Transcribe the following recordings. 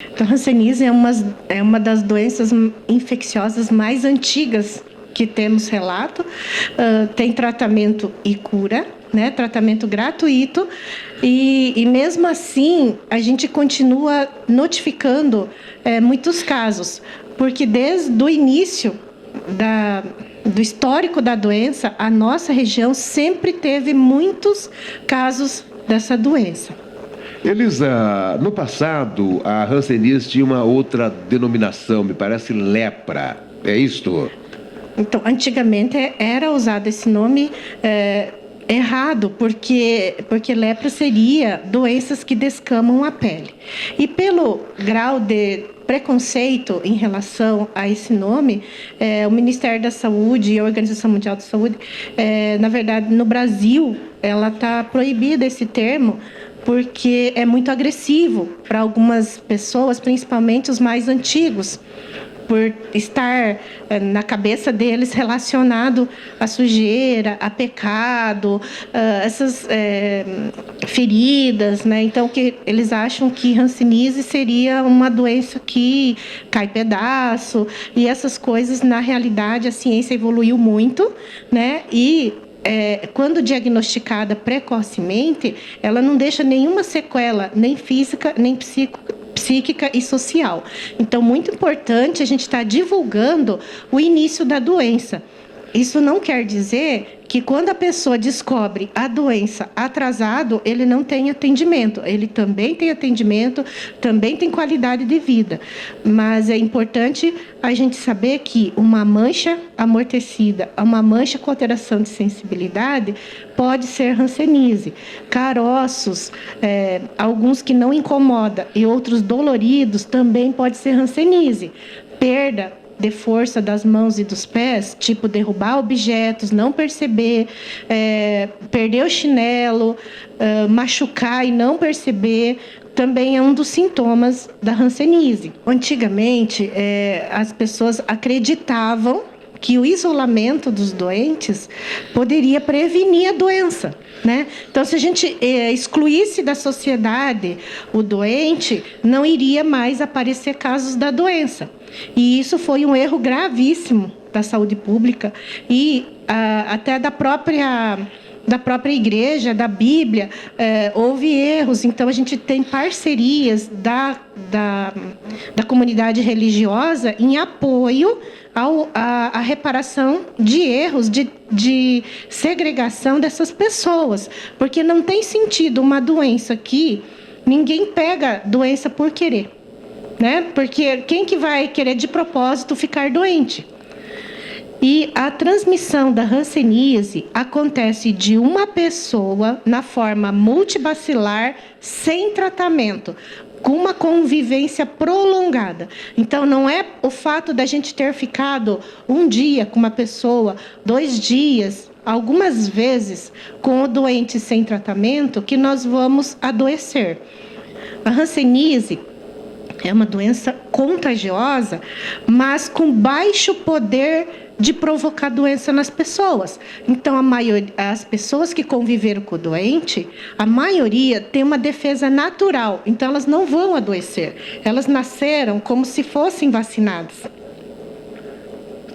Então, a hanseníase é uma das doenças infecciosas mais antigas que temos relato. Tem tratamento e cura, né? Tratamento gratuito. E mesmo assim, a gente continua notificando muitos casos, porque desde o início do histórico da doença, a nossa região sempre teve muitos casos dessa doença. Elisa, no passado, a hanseníase tinha uma outra denominação, me parece lepra. É isto? Então, antigamente era usado esse nome errado, porque lepra seria doenças que descamam a pele. E pelo grau de preconceito em relação a esse nome, o Ministério da Saúde e a Organização Mundial da Saúde, na verdade, no Brasil, ela está proibida esse termo, porque é muito agressivo para algumas pessoas, principalmente os mais antigos, por estar na cabeça deles relacionado à sujeira, a pecado, essas feridas, né? Então, que eles acham que hanseníase seria uma doença que cai pedaço, e essas coisas, na realidade, a ciência evoluiu muito, né? E quando diagnosticada precocemente, ela não deixa nenhuma sequela, nem física, nem psíquica e social. Então, muito importante a gente estar divulgando o início da doença. Isso não quer dizer que quando a pessoa descobre a doença atrasado, ele não tem atendimento. Ele também tem atendimento, também tem qualidade de vida. Mas é importante a gente saber que uma mancha amortecida, uma mancha com alteração de sensibilidade, pode ser hanseníase. Caroços, alguns que não incomodam e outros doloridos, também pode ser hanseníase. Perda de força das mãos e dos pés, tipo derrubar objetos, não perceber, perder o chinelo, machucar e não perceber, também é um dos sintomas da hanseníase. Antigamente, as pessoas acreditavam que o isolamento dos doentes poderia prevenir a doença, né? Então, se a gente excluísse da sociedade o doente, não iria mais aparecer casos da doença. E isso foi um erro gravíssimo da saúde pública e até da própria igreja, da Bíblia, houve erros. Então, a gente tem parcerias da comunidade religiosa em apoio à reparação de erros, de segregação dessas pessoas. Porque não tem sentido uma doença que ninguém pega doença por querer, né? Porque quem que vai querer de propósito ficar doente? E a transmissão da hanseníase acontece de uma pessoa na forma multibacilar sem tratamento, com uma convivência prolongada. Então, não é o fato da gente ter ficado um dia com uma pessoa, 2 dias, algumas vezes com o doente sem tratamento, que nós vamos adoecer. A hanseníase é uma doença contagiosa, mas com baixo poder de provocar doença nas pessoas. Então, as pessoas que conviveram com o doente, a maioria tem uma defesa natural. Então, elas não vão adoecer. Elas nasceram como se fossem vacinadas.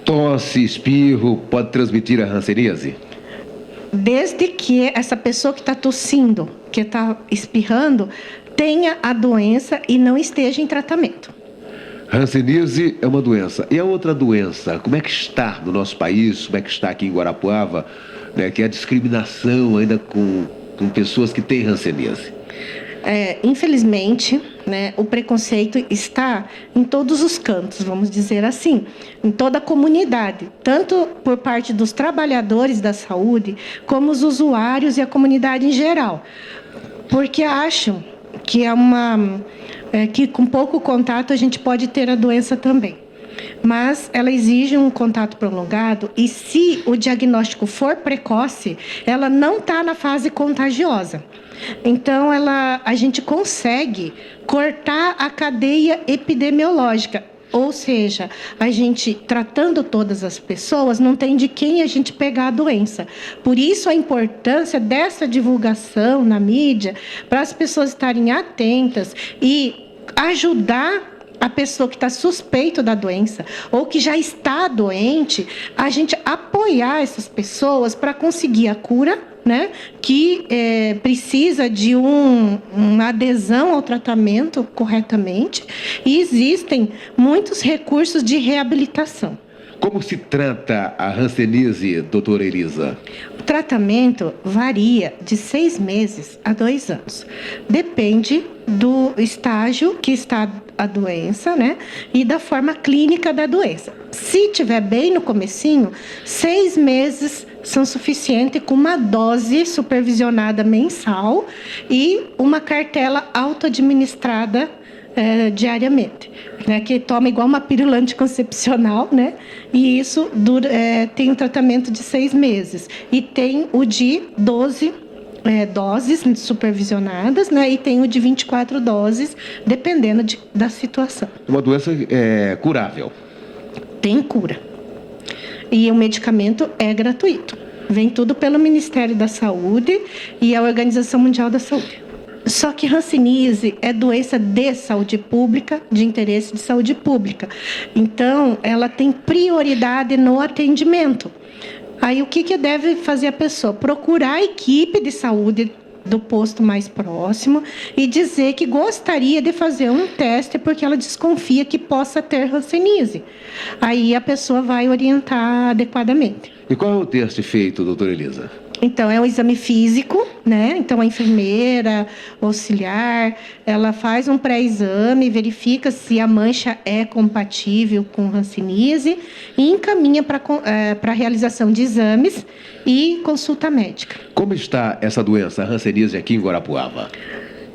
Tosse, espirro, pode transmitir a hanseníase? Desde que essa pessoa que está tossindo, que está espirrando, tenha a doença e não esteja em tratamento. Hanseníase é uma doença. E a outra doença, como é que está no nosso país, como é que está aqui em Guarapuava, né, que é a discriminação ainda com pessoas que têm hanseníase? Infelizmente, né, o preconceito está em todos os cantos, vamos dizer assim, em toda a comunidade, tanto por parte dos trabalhadores da saúde, como os usuários e a comunidade em geral, porque acham que que com pouco contato a gente pode ter a doença também. Mas ela exige um contato prolongado e, se o diagnóstico for precoce, ela não está na fase contagiosa. Então, a gente consegue cortar a cadeia epidemiológica. Ou seja, a gente, tratando todas as pessoas, não tem de quem a gente pegar a doença. Por isso, a importância dessa divulgação na mídia, para as pessoas estarem atentas e ajudar a pessoa que está suspeito da doença ou que já está doente, a gente apoiar essas pessoas para conseguir a cura, né? Que precisa de uma adesão ao tratamento corretamente, e existem muitos recursos de reabilitação. Como se trata a hanseníase, doutora Elisa? O tratamento varia de 6 meses a 2 anos. Depende do estágio que está a doença, né? E da forma clínica da doença. Se tiver bem no comecinho, 6 meses são suficientes, com uma dose supervisionada mensal e uma cartela auto-administrada diariamente, né, que toma igual uma pílula anticoncepcional, né, e isso tem um tratamento de 6 meses, e tem o de 12 doses supervisionadas, né, e tem o de 24 doses, dependendo da situação. Uma doença curável. Tem cura. E o medicamento é gratuito. Vem tudo pelo Ministério da Saúde e a Organização Mundial da Saúde. Só que hanseníase é doença de saúde pública, de interesse de saúde pública. Então, ela tem prioridade no atendimento. Aí, o que deve fazer a pessoa? Procurar a equipe de saúde do posto mais próximo e dizer que gostaria de fazer um teste porque ela desconfia que possa ter hanseníase. Aí, a pessoa vai orientar adequadamente. E qual é o teste feito, doutora Elisa? Então, é um exame físico, né? Então, a enfermeira, auxiliar, ela faz um pré-exame, verifica se a mancha é compatível com hanseníase e encaminha para a realização de exames e consulta médica. Como está essa doença, a hanseníase, aqui em Guarapuava?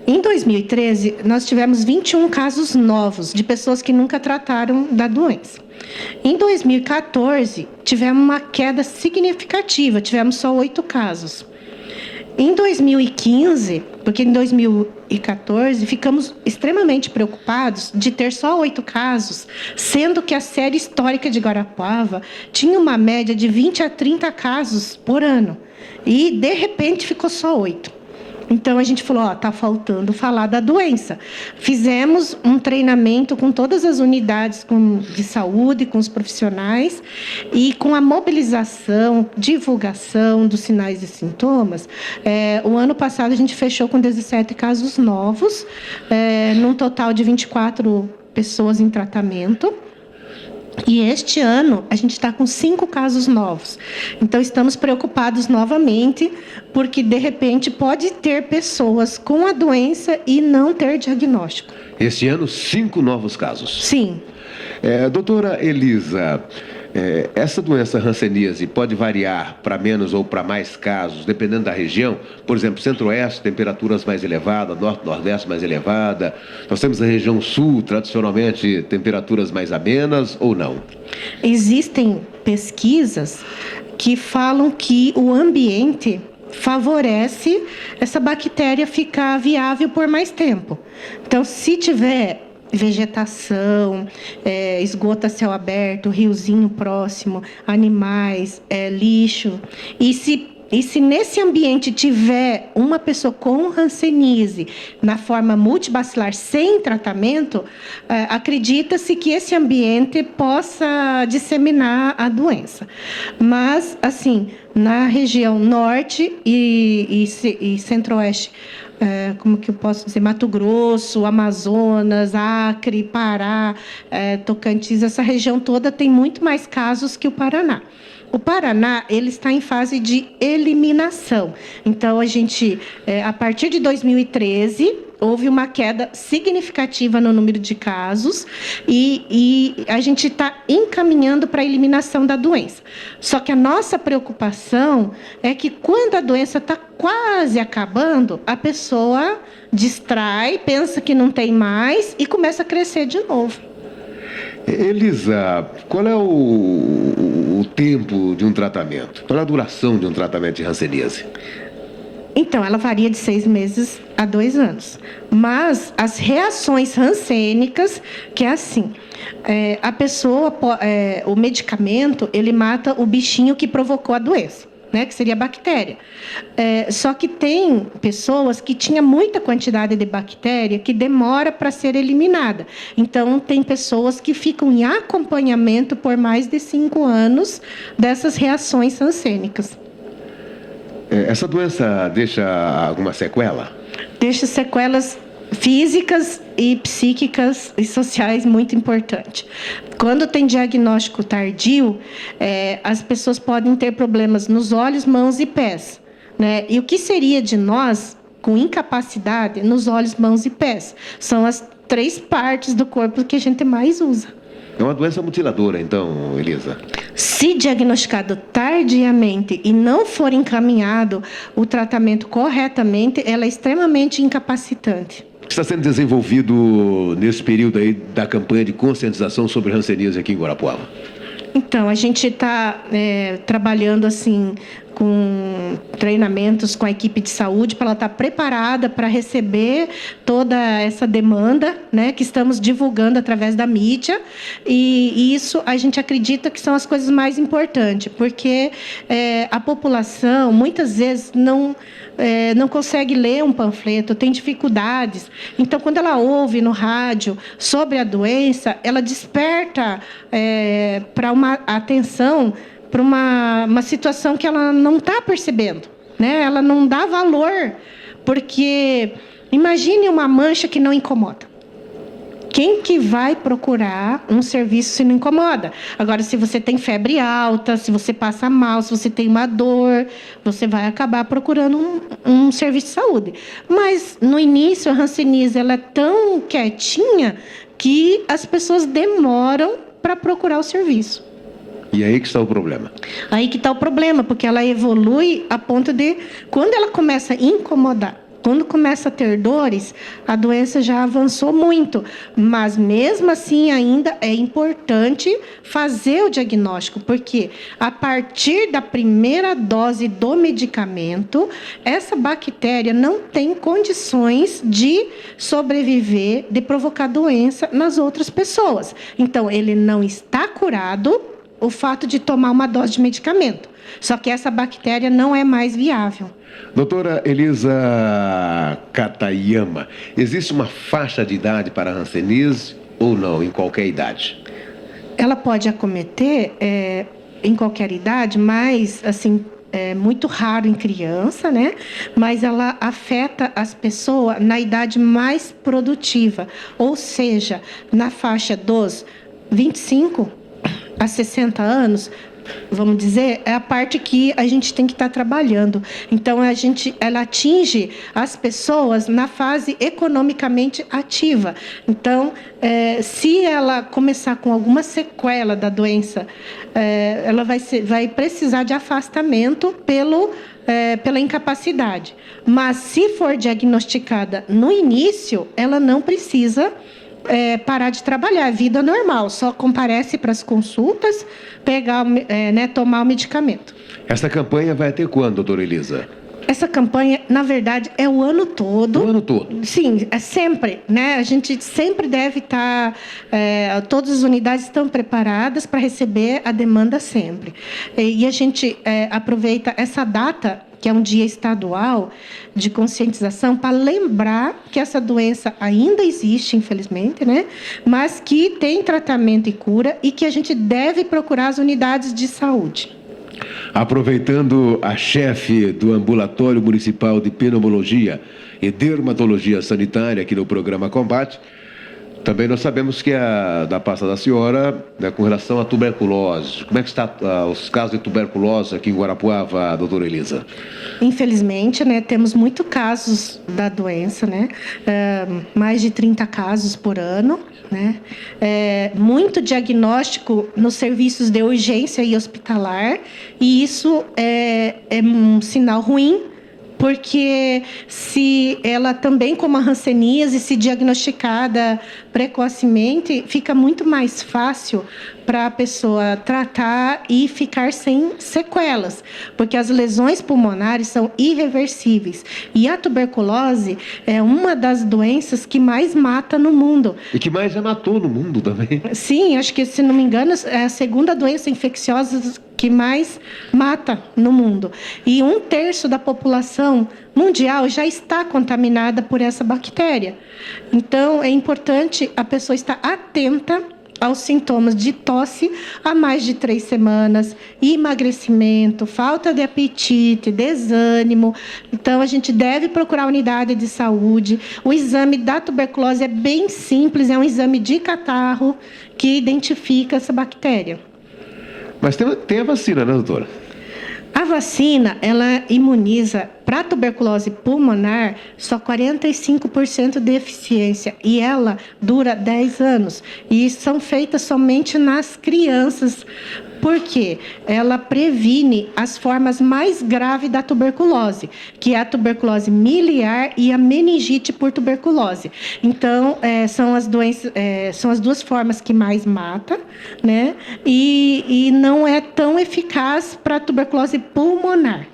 Em 2013, nós tivemos 21 casos novos de pessoas que nunca trataram da doença. Em 2014, tivemos uma queda significativa, tivemos só 8 casos. Em 2015, porque em 2014 ficamos extremamente preocupados de ter só 8 casos, sendo que a série histórica de Guarapuava tinha uma média de 20 a 30 casos por ano. E, de repente, ficou só 8. Então, a gente falou, está faltando falar da doença. Fizemos um treinamento com todas as unidades de saúde, com os profissionais, e com a mobilização, divulgação dos sinais e sintomas, o ano passado a gente fechou com 17 casos novos, num total de 24 pessoas em tratamento. E este ano, a gente está com 5 casos novos. Então, estamos preocupados novamente, porque, de repente, pode ter pessoas com a doença e não ter diagnóstico. Este ano, 5 novos casos. Sim. Doutora Elisa, essa doença hanseníase pode variar para menos ou para mais casos, dependendo da região? Por exemplo, Centro-Oeste, temperaturas mais elevadas, Norte-Nordeste mais elevada. Nós temos a região Sul, tradicionalmente, temperaturas mais amenas ou não? Existem pesquisas que falam que o ambiente favorece essa bactéria ficar viável por mais tempo. Então, se tiver vegetação, esgoto a céu aberto, riozinho próximo, animais, lixo. E se nesse ambiente tiver uma pessoa com hanseníase na forma multibacilar sem tratamento, acredita-se que esse ambiente possa disseminar a doença. Mas, assim, na região norte e centro-oeste, como que eu posso dizer, Mato Grosso, Amazonas, Acre, Pará, Tocantins, essa região toda tem muito mais casos que o Paraná. O Paraná, ele está em fase de eliminação. Então, a partir de 2013, houve uma queda significativa no número de casos e a gente está encaminhando para a eliminação da doença. Só que a nossa preocupação é que quando a doença está quase acabando, a pessoa distrai, pensa que não tem mais e começa a crescer de novo. Elisa, qual é o tempo de um tratamento? Qual é a duração de um tratamento de hanseníase? Então, ela varia de 6 meses a 2 anos. Mas as reações hansênicas, que é assim, a pessoa, o medicamento, ele mata o bichinho que provocou a doença. né, que seria a bactéria. Só que tem pessoas que tinham muita quantidade de bactéria que demora para ser eliminada. Então, tem pessoas que ficam em acompanhamento por mais de 5 anos dessas reações rancênicas. Essa doença deixa alguma sequela? Deixa sequelas físicas e psíquicas e sociais muito importantes. Quando tem diagnóstico tardio, as pessoas podem ter problemas nos olhos, mãos e pés, né? E o que seria de nós com incapacidade nos olhos, mãos e pés? São as 3 partes do corpo que a gente mais usa. É uma doença mutiladora, então, Elisa? Se diagnosticado tardiamente e não for encaminhado o tratamento corretamente, ela é extremamente incapacitante. O que está sendo desenvolvido nesse período aí da campanha de conscientização sobre hanseníase aqui em Guarapuava? Então, a gente está trabalhando assim com treinamentos com a equipe de saúde para ela estar preparada para receber toda essa demanda, né, que estamos divulgando através da mídia. E isso a gente acredita que são as coisas mais importantes, porque a população muitas vezes não consegue ler um panfleto, tem dificuldades. Então, quando ela ouve no rádio sobre a doença, ela desperta para uma atenção para uma situação que ela não está percebendo, né? Ela não dá valor, porque imagine uma mancha que não incomoda. Quem que vai procurar um serviço se não incomoda? Agora, se você tem febre alta, se você passa mal, se você tem uma dor, você vai acabar procurando um serviço de saúde. Mas, no início, a hanseníase ela é tão quietinha que as pessoas demoram para procurar o serviço. E aí que está o problema. Aí que está o problema, porque ela evolui a ponto de, quando ela começa a incomodar, quando começa a ter dores, a doença já avançou muito. Mas, mesmo assim, ainda é importante fazer o diagnóstico, porque a partir da primeira dose do medicamento, essa bactéria não tem condições de sobreviver, de provocar doença nas outras pessoas. Então, ele não está curado, o fato de tomar uma dose de medicamento. Só que essa bactéria não é mais viável. Doutora Elisa Katayama, existe uma faixa de idade para a hanseníase ou não, em qualquer idade? Ela pode acometer em qualquer idade, mas assim, é muito raro em criança, né? Mas ela afeta as pessoas na idade mais produtiva, ou seja, na faixa dos 25 a 60 anos, vamos dizer, é a parte que a gente tem que estar trabalhando. Então, ela atinge as pessoas na fase economicamente ativa. Então, se ela começar com alguma sequela da doença, ela vai precisar de afastamento pela incapacidade. Mas, se for diagnosticada no início, ela não precisa parar de trabalhar, vida normal, só comparece para as consultas, tomar o medicamento. Essa campanha vai até quando, doutora Elisa? Essa campanha, na verdade, é o ano todo. O ano todo? Sim, é sempre, né? A gente sempre deve estar, todas as unidades estão preparadas para receber a demanda sempre. E a gente aproveita essa data, que é um dia estadual de conscientização, para lembrar que essa doença ainda existe, infelizmente, né? Mas que tem tratamento e cura e que a gente deve procurar as unidades de saúde. Aproveitando a chefe do Ambulatório Municipal de Pneumologia e Dermatologia Sanitária aqui no programa Combate, também nós sabemos que da pasta da senhora, né, com relação à tuberculose. Como é que está os casos de tuberculose aqui em Guarapuava, doutora Elisa? Infelizmente, né, temos muitos casos da doença, né? Mais de 30 casos por ano, né? Muito diagnóstico nos serviços de urgência e hospitalar, e isso é um sinal ruim, porque se ela também, como a hanseníase, se diagnosticada precocemente, fica muito mais fácil para a pessoa tratar e ficar sem sequelas, porque as lesões pulmonares são irreversíveis. E a tuberculose é uma das doenças que mais mata no mundo. E que mais já matou no mundo também. Sim, acho que, se não me engano, é a segunda doença infecciosa que mais mata no mundo. E 1/3 da população mundial já está contaminada por essa bactéria. Então, é importante a pessoa estar atenta aos sintomas de tosse há mais de 3 semanas, emagrecimento, falta de apetite, desânimo. Então, a gente deve procurar a unidade de saúde. O exame da tuberculose é bem simples, é um exame de catarro que identifica essa bactéria. Mas tem a vacina, né, doutora? A vacina, ela imuniza para a tuberculose pulmonar só 45% de eficiência e ela dura 10 anos. E são feitas somente nas crianças, porque ela previne as formas mais graves da tuberculose, que é a tuberculose miliar e a meningite por tuberculose. Então, são as duas formas que mais matam, né? E não é tão eficaz para a tuberculose pulmonar.